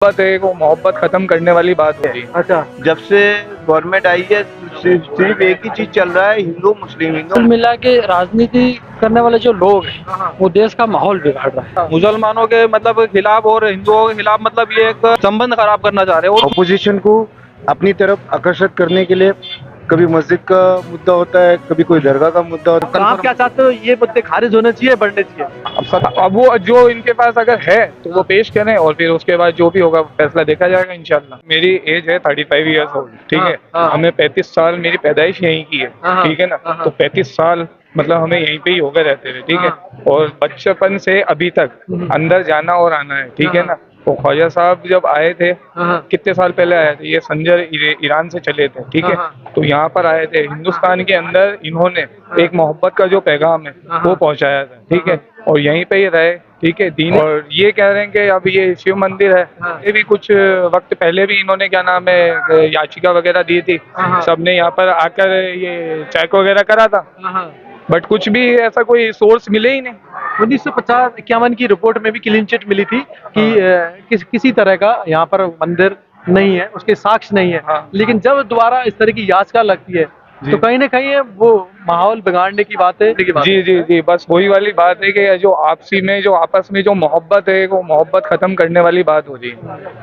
मोहब्बत है वो मोहब्बत खत्म करने वाली बात हो रही है। अच्छा, जब से गवर्नमेंट आई है सिर्फ एक ही चीज चल रहा है, हिंदू मुस्लिम कुल मिला के राजनीति करने वाले जो लोग हैं वो देश का माहौल बिगाड़ रहा है। मुसलमानों के मतलब खिलाफ और हिंदुओं के खिलाफ मतलब ये एक संबंध खराब करना चाह रहे हैं। और ऑपोजिशन को अपनी तरफ आकर्षित करने के लिए कभी मस्जिद का मुद्दा होता है, कभी कोई दरगाह का मुद्दा होता है। आप क्या चाहते हो, ये मुद्दे खारिज होने चाहिए, बढ़ने चाहिए? अब वो जो इनके पास अगर है तो वो पेश करें और फिर उसके बाद जो भी होगा फैसला देखा जाएगा इंशाल्लाह। मेरी एज है 35 ईयर्स ओल्ड, ठीक है। हाँ। हमें 35 साल, मेरी पैदाइश यहीं की है, हाँ। ठीक है ना। हाँ। तो 35 साल मतलब हमें यहीं पे ही होकर रहते हुए, ठीक है। और बचपन से अभी तक अंदर जाना और आना है, ठीक है ना। तो ख्वाजा साहब जब आए थे, कितने साल पहले आए थे, ये संजर ईरान से चले थे, ठीक है। तो यहाँ पर आए थे, हिंदुस्तान के अंदर इन्होंने एक मोहब्बत का जो पैगाम है वो पहुंचाया था, ठीक है। और यहीं पे ही रहे, ठीक है। दीन और ये कह रहे हैं कि अब ये शिव मंदिर है, ये भी कुछ वक्त पहले भी इन्होंने क्या नाम है याचिका वगैरह दी थी, सबने यहाँ पर आकर ये चेक वगैरह करा था, बट कुछ भी ऐसा कोई सोर्स मिले ही नहीं। 1950-51 की रिपोर्ट में भी क्लीन चिट मिली थी कि किसी तरह का यहाँ पर मंदिर नहीं है, उसके साक्ष्य नहीं है। हाँ। लेकिन जब दोबारा इस तरह की याचिका लगती है तो कहीं ना कहीं वो माहौल बिगाड़ने की बात है। जी जी जी, बस वही वाली बात है कि जो आपसी में जो आपस में जो मोहब्बत है वो मोहब्बत खत्म करने वाली बात हो रही है।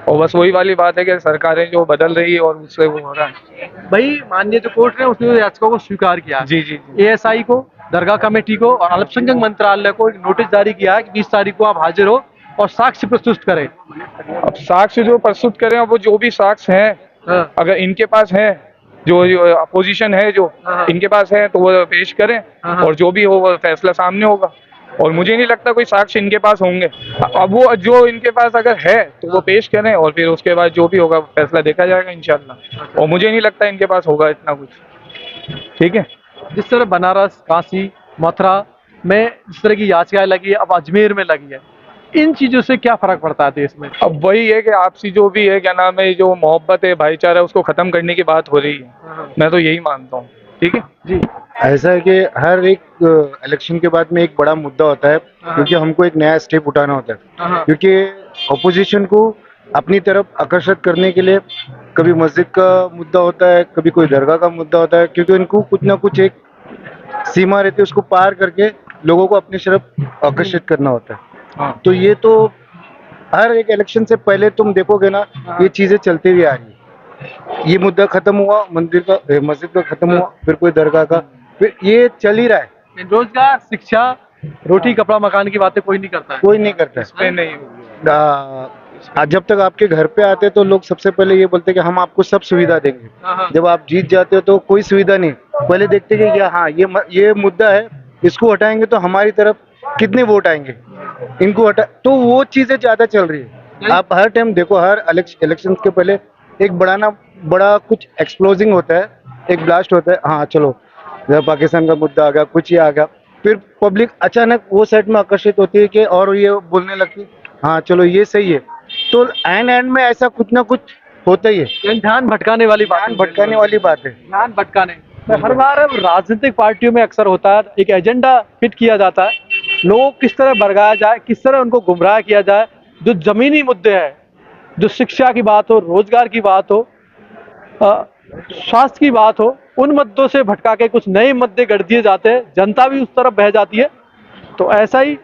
और बस वही वाली बात है कि सरकारें जो बदल रही है और उससे वो हो रहा है। भाई माननीय जो कोर्ट ने उसने याचिका को स्वीकार किया, जी जी जी। एएसआई को, दरगाह कमेटी को और अल्पसंख्यक मंत्रालय को एक नोटिस जारी किया है कि 20 तारीख को आप हाजिर हो और साक्ष्य प्रस्तुत करें। अब साक्ष्य जो प्रस्तुत करें, वो जो भी साक्ष्य हैं अगर इनके पास है, जो अपोजिशन है जो इनके पास है तो वो पेश करें और जो भी हो वो फैसला सामने होगा। और मुझे नहीं लगता कोई साक्ष्य इनके पास होंगे। अब वो जो इनके पास अगर है तो वो पेश करें और फिर उसके बाद जो भी होगा फैसला देखा जाएगा इंशाल्लाह। और मुझे नहीं लगता इनके पास होगा इतना कुछ, ठीक है। जिस तरह बनारस, काशी, मथुरा में जिस तरह की याचिकाएं लगी है, अब अजमेर में लगी है, इन चीजों से क्या फर्क पड़ता है देश में? अब वही है कि आपसी जो भी है क्या नाम है, जो मोहब्बत है, भाईचारा है, उसको खत्म करने की बात हो रही है। मैं तो यही मानता हूँ, ठीक है जी। ऐसा है कि हर एक इलेक्शन के बाद में एक बड़ा मुद्दा होता है, क्योंकि हमको एक नया स्टेप उठाना होता है। क्योंकि ऑपोजिशन को अपनी तरफ आकर्षित करने के लिए कभी मस्जिद का मुद्दा होता है, कभी कोई दरगाह का मुद्दा होता है, क्योंकि इनको कुछ ना कुछ एक सीमा रहती है, उसको पार करके लोगों को अपनी तरफ आकर्षित करना होता है। तो ये तो हर एक इलेक्शन से पहले तुम देखोगे ना, ये चीजें चलती हुई आ रही है। ये मुद्दा खत्म हुआ मंदिर का, मस्जिद का खत्म हुआ, फिर कोई दरगाह का, फिर ये चल ही रहा है। रोजगार, शिक्षा, रोटी कपड़ा मकान की बातें कोई नहीं करता है। कोई नहीं करता है। इसमें नहीं। आज जब तक आपके घर पे आते तो लोग सबसे पहले ये बोलते कि हम आपको सब सुविधा देंगे। जब आप जीत जाते हो तो कोई सुविधा नहीं, पहले देखते कि हाँ ये मुद्दा है, इसको हटाएंगे तो हमारी तरफ कितने वोट आएंगे, इनको हटा, तो वो चीजें ज्यादा चल रही है। आप हर टाइम देखो, हर इलेक्शन के पहले एक बड़ा कुछ एक्सप्लोजिंग होता है, एक ब्लास्ट होता है। हाँ चलो, जब पाकिस्तान का मुद्दा आ गया, कुछ ये आ गया, फिर पब्लिक अचानक वो साइड में आकर्षित होती है कि और ये बोलने लगती है हाँ चलो ये सही है। तो एंड में ऐसा कुछ ना कुछ होता ही है। ध्यान भटकाने वाली बात, बात है। ध्यान भटकाने हर बार अब राजनीतिक पार्टियों में अक्सर होता है, एक एजेंडा फिट किया जाता है, लोगों को किस तरह भड़काया जाए, किस तरह उनको गुमराह किया जाए। जो जमीनी मुद्दे हैं, जो शिक्षा की बात हो, रोजगार की बात हो, स्वास्थ्य की बात हो, उन मुद्दों से भटका के कुछ नए मुद्दे गढ़ दिए जाते हैं, जनता भी उस तरफ बह जाती है। तो ऐसा ही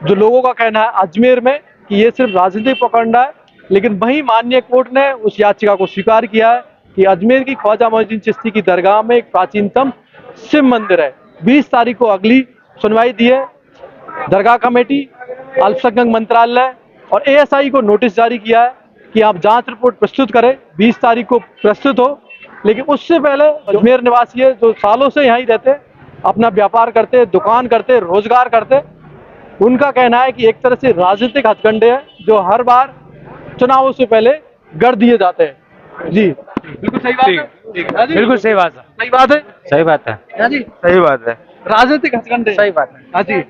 जो लोगों का कहना है अजमेर में कि ये सिर्फ राजनीतिक पकड़ना है, लेकिन वहीं माननीय कोर्ट ने उस याचिका को स्वीकार किया है कि अजमेर की ख्वाजा मोइनुद्दीन चिश्ती की दरगाह में एक प्राचीनतम शिव मंदिर है। 20 तारीख को अगली सुनवाई दी है। दरगाह कमेटी, अल्पसंख्यक मंत्रालय और एएसआई को नोटिस जारी किया है कि आप जांच रिपोर्ट प्रस्तुत करें, 20 तारीख को प्रस्तुत हो। लेकिन उससे पहले अजमेर निवासी है जो सालों से यहीं रहते, अपना व्यापार करते, दुकान करते, रोजगार करते, उनका कहना है कि एक तरह से राजनीतिक हथकंडे हैं जो हर बार चुनावों से पहले गढ़ दिए जाते हैं। जी बिल्कुल सही बात है। बिल्कुल सही बात है। सही बात है। सही बात है। हाँ जी, सही बात है। राजनीतिक हथकंडे। सही बात है। हाँ जी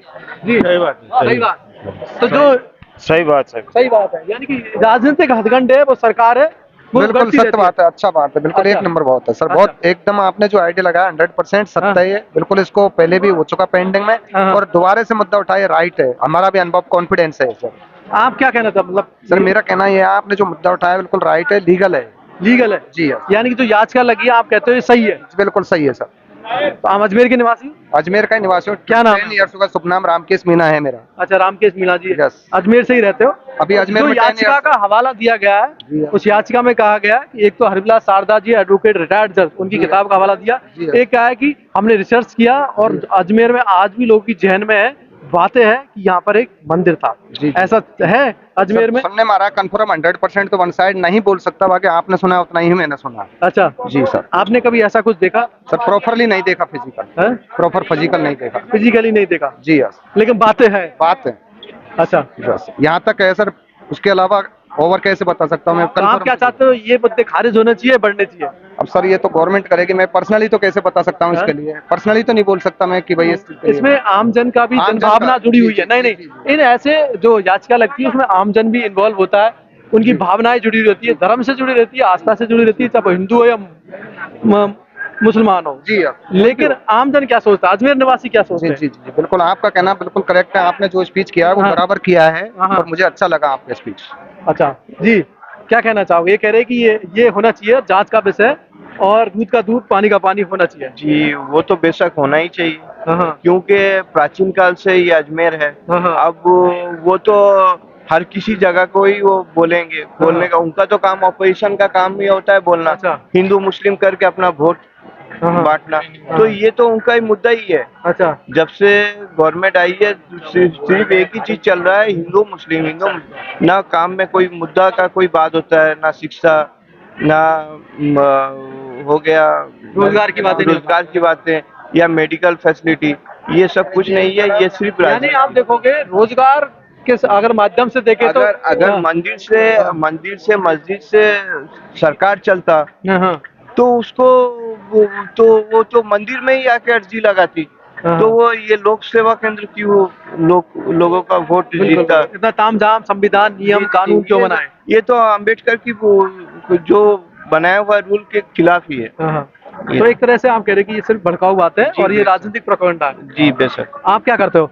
जी, सही बात है। सही बात। तो जो सही बात है। सही बात है, यानी कि राजनीतिक हथकंडे है वो सरकार है वो बिल्कुल बढ़ती सत्य रहती बात है, अच्छा बात है, बिल्कुल अच्छा। एक नंबर बात है सर। अच्छा। बहुत एकदम आपने जो आइडिया लगाया 100% सत्य है ये, बिल्कुल इसको पहले भी हो चुका पेंडिंग में हाँ। और दोबारा से मुद्दा उठाए राइट है, हमारा भी अनुभव कॉन्फिडेंस है सर। आप क्या कहना था मतलब सर मेरा कहना ये है, आपने जो मुद्दा उठाया बिल्कुल राइट है, लीगल है। लीगल है जी हाँ, यानी कि जो याचिका लगी है आप कहते हो ये सही है। बिल्कुल सही है सर। तो हम अजमेर के निवासी हो? अजमेर का ही निवासी हूँ। क्या नाम है? 10 years का शुभ नाम रामकेश मीना है मेरा। अच्छा रामकेश मीणा जी Yes. अजमेर से ही रहते हो? अभी अजमेर जो में 10 याचिका years का हवाला दिया गया जी है हाँ। उस याचिका में कहा गया है कि एक तो हरिविलास शारदा जी एडवोकेट रिटायर्ड जज उनकी जी किताब का हवाला दिया, जी हाँ। एक क्या है कि हमने रिसर्च किया और अजमेर में आज भी लोगों की जहन में है बातें हैं कि यहाँ पर एक मंदिर था। जी। ऐसा है अजमेर में? सुनने में आ रहा है कंफर्म 100% तो वन साइड नहीं बोल सकता, बाकी आपने सुना उतना ही मैंने सुना। अच्छा जी सर। आपने कभी ऐसा कुछ देखा सर प्रॉपरली नहीं देखा, फिजिकल है? प्रॉपर फिजिकल नहीं देखा। फिजिकली नहीं देखा जी यस, लेकिन बातें हैं। बात है अच्छा यस, यहाँ तक है सर। उसके अलावा ओवर कैसे बता सकता हूँ मैं? तो आप क्या चाहते हो ये मुद्दे खारिज होने चाहिए बढ़ने चाहिए? अब सर ये तो गवर्नमेंट करेगी, मैं पर्सनली तो कैसे बता सकता हूँ इसके लिए? पर्सनली तो नहीं बोल सकता मैं कि भाई इसमें आमजन का भी आम जन जनभावना का- जुड़ी जी, हुई है। जी, नहीं जी, नहीं जी, जी। इन ऐसे जो याचिका लगती है उसमें आमजन भी इन्वॉल्व होता है, उनकी भावनाएं जुड़ी रहती है, धर्म से जुड़ी रहती है, आस्था से जुड़ी रहती है, चाहे वो हिंदू हो या मुसलमान हो। जी यस, लेकिन आमजन क्या सोचता है, अजमेर निवासी क्या सोचते जी हैं? जी जी बिल्कुल आपका कहना बिल्कुल करेक्ट है। आपने जो स्पीच किया है वो हाँ। बराबर किया है हाँ। और मुझे अच्छा लगा आपका स्पीच। अच्छा जी क्या कहना चाहोगे? ये कह रहे हैं कि ये होना चाहिए जांच का विषय और दूध का दूध पानी का पानी होना चाहिए। जी वो तो बेशक होना ही चाहिए, हाँ क्योंकि प्राचीन काल से ये अजमेर है। हाँ। अब वो तो हर किसी जगह को ही वो बोलेंगे, बोलने का उनका तो काम, ऑपोजिशन का काम ही होता है बोलना, अच्छा। हिंदू मुस्लिम करके अपना वोट हाँ। बांटना। तो ये तो उनका ही मुद्दा ही है। अच्छा जब से गवर्नमेंट आई है सिर्फ एक ही चीज चल रहा है, हिंदू मुस्लिम। ना काम में कोई मुद्दा का कोई बात होता है, ना शिक्षा, ना हो गया रोजगार की बातें नहीं रोजगार की बातें या मेडिकल फैसिलिटी, ये सब कुछ नहीं है। ये सिर्फ यानी आप देखोगे रोजगार के अगर माध्यम से देखें तो अगर हाँ। मंदिर से मस्जिद से सरकार चलता हाँ तो उसको वो तो मंदिर में ही आके अर्जी लगाती। हाँ। तो वो ये लोक सेवा केंद्र क्यों लोगों का वोट जीतता? इतना तामझाम संविधान नियम कानून क्यों बनाए? ये तो अम्बेडकर की जो बनाया हुआ रूल के खिलाफ ही है। तो एक तरह से आप कह रहे हैं कि ये सिर्फ भड़काऊ बात है जी, और ये बिल्कुल। राजनीतिक प्रोपेगेंडा है। जी बेशक। आप क्या करते हो?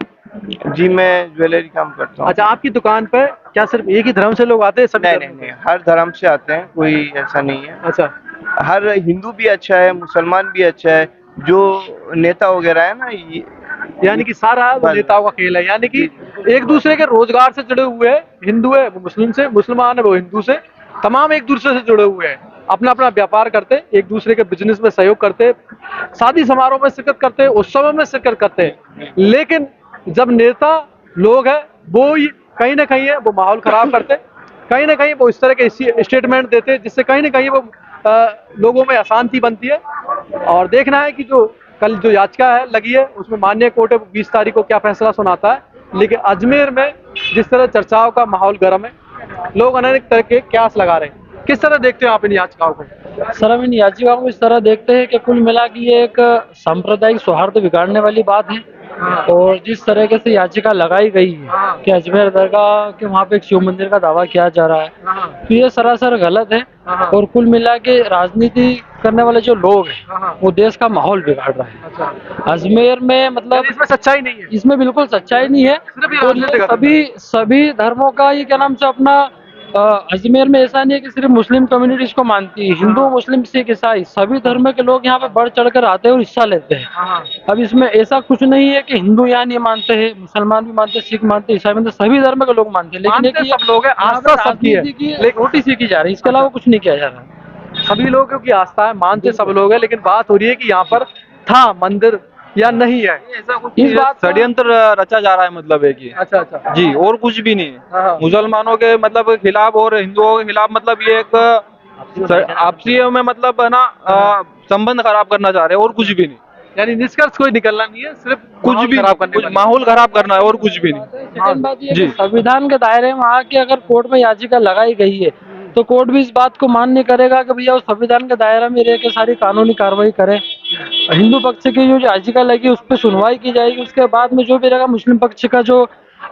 जी मैं ज्वेलरी काम करता हूँ। अच्छा आपकी दुकान पे क्या सिर्फ एक ही धर्म से लोग आते हैं? सभी नहीं धर्म नहीं नहीं, हर धर्म से आते हैं, कोई ऐसा नहीं है। अच्छा हर हिंदू भी अच्छा है, मुसलमान भी अच्छा है, जो नेता वगैरह है ना ये यानी कि सारा वो बस। नेताओं का खेल है, यानी कि एक दूसरे के रोजगार से जुड़े हुए हैं। हिंदू है वो मुस्लिम से, मुसलमान है वो हिंदू से, तमाम एक दूसरे से जुड़े हुए हैं, अपना अपना व्यापार करते, एक दूसरे के बिजनेस में सहयोग करते, शादी समारोह में शिरकत करते, उत्सवों में शिरकत करते। लेकिन जब नेता लोग हैं वो कहीं ना कहीं है वो माहौल खराब करते, कहीं ना कहीं वो इस तरह के स्टेटमेंट देते जिससे कहीं ना कहीं वो लोगों में अशांति बनती है। और देखना है कि जो कल जो याचिका है लगी है उसमें माननीय कोर्ट 20 तारीख को क्या फैसला सुनाता है। लेकिन अजमेर में जिस तरह चर्चाओं का माहौल गर्म है, लोग अनेक तरह के क्यास लगा रहे हैं, किस तरह देखते हो आप इन याचिकाओं को? सर हम इन याचिकाओं को इस तरह देखते हैं कि कुल मिला के ये एक सांप्रदायिक सौहार्द बिगाड़ने वाली बात है। और जिस तरीके से याचिका लगाई गई है कि अजमेर दरगाह के वहाँ पे एक शिव मंदिर का दावा किया जा रहा है, तो ये सरासर गलत है। और कुल मिला के राजनीति करने वाले जो लोग हैं वो देश का माहौल बिगाड़ रहे हैं। अजमेर में मतलब इसमें सच्चाई नहीं है, इसमें बिल्कुल सच्चाई नहीं है। सिर्फ ये और ये राजनीति का सभी धर्मों का ये क्या नाम से अपना अजमेर में ऐसा नहीं है कि सिर्फ मुस्लिम कम्युनिटी इसको मानती है, हिंदू मुस्लिम सिख ईसाई सभी धर्म के लोग यहाँ पे बढ़ चढ़ कर आते हैं और हिस्सा लेते हैं। अब इसमें ऐसा कुछ नहीं है कि हिंदू यहाँ नहीं मानते हैं, मुसलमान भी मानते हैं, सिख मानते हैं, ईसाई मानते हैं, सभी धर्म के लोग मानते हैं। लेकिन मानते सब लोग हैं, आस्था सबकी है, लेकिन रोटी सीखी जा रही है, इसके अलावा कुछ नहीं किया जा रहा। सभी लोगों की आस्था है, मानते सब लोग हैं, लेकिन बात हो रही है कि यहाँ पर था मंदिर या नहीं है, इस बात का- षड्यंत्र रचा जा रहा है, मतलब है कि अच्छा अच्छा जी और कुछ भी नहीं हाँ। है। मुसलमानों के मतलब खिलाफ और हिंदुओं के खिलाफ, मतलब ये एक आपसी में मतलब है ना संबंध खराब करना चाह रहे हैं और कुछ भी नहीं। यानी निष्कर्ष कोई निकलना नहीं है, सिर्फ कुछ माहौल भी खराब करने कुछ वाली। माहौल खराब करना है और कुछ भी नहीं। सेकंड बात ये जी। कि संविधान के दायरे में आके अगर कोर्ट में याचिका लगाई गई है तो कोर्ट भी इस बात को मान्य करेगा कि भैया उस संविधान के दायरे में रह के सारी कानूनी कार्रवाई करे। हिंदू पक्ष की जो याचिका लगी उस पर सुनवाई की जाएगी, उसके बाद में जो भी रहेगा मुस्लिम पक्ष का जो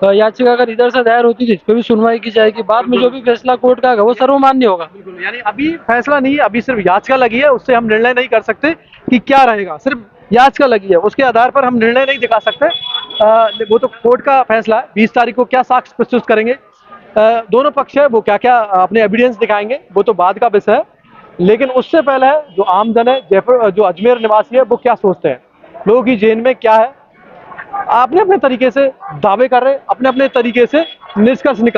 याचिका अगर इधर से दायर होती थी इस पर भी सुनवाई की जाएगी, बाद में जो भी फैसला कोर्ट का होगा वो सर्वमान्य होगा। यानी अभी फैसला नहीं, अभी सिर्फ याचिका लगी है, उससे हम निर्णय नहीं कर सकते कि क्या रहेगा। सिर्फ याचिका लगी है, उसके आधार पर हम निर्णय नहीं दिखा सकते। वो तो कोर्ट का फैसला है। 20 तारीख को क्या साक्ष्य प्रस्तुत करेंगे दोनों पक्ष है, वो क्या क्या अपने एविडेंस दिखाएंगे, वो तो बाद का विषय है। लेकिन उससे पहले जो आमजन है, जयपुर जो अजमेर निवासी है, वो क्या सोचते हैं, लोगों की जेल में क्या है, अपने अपने तरीके से दावे कर रहे हैं, अपने अपने तरीके से निष्कर्ष निकाल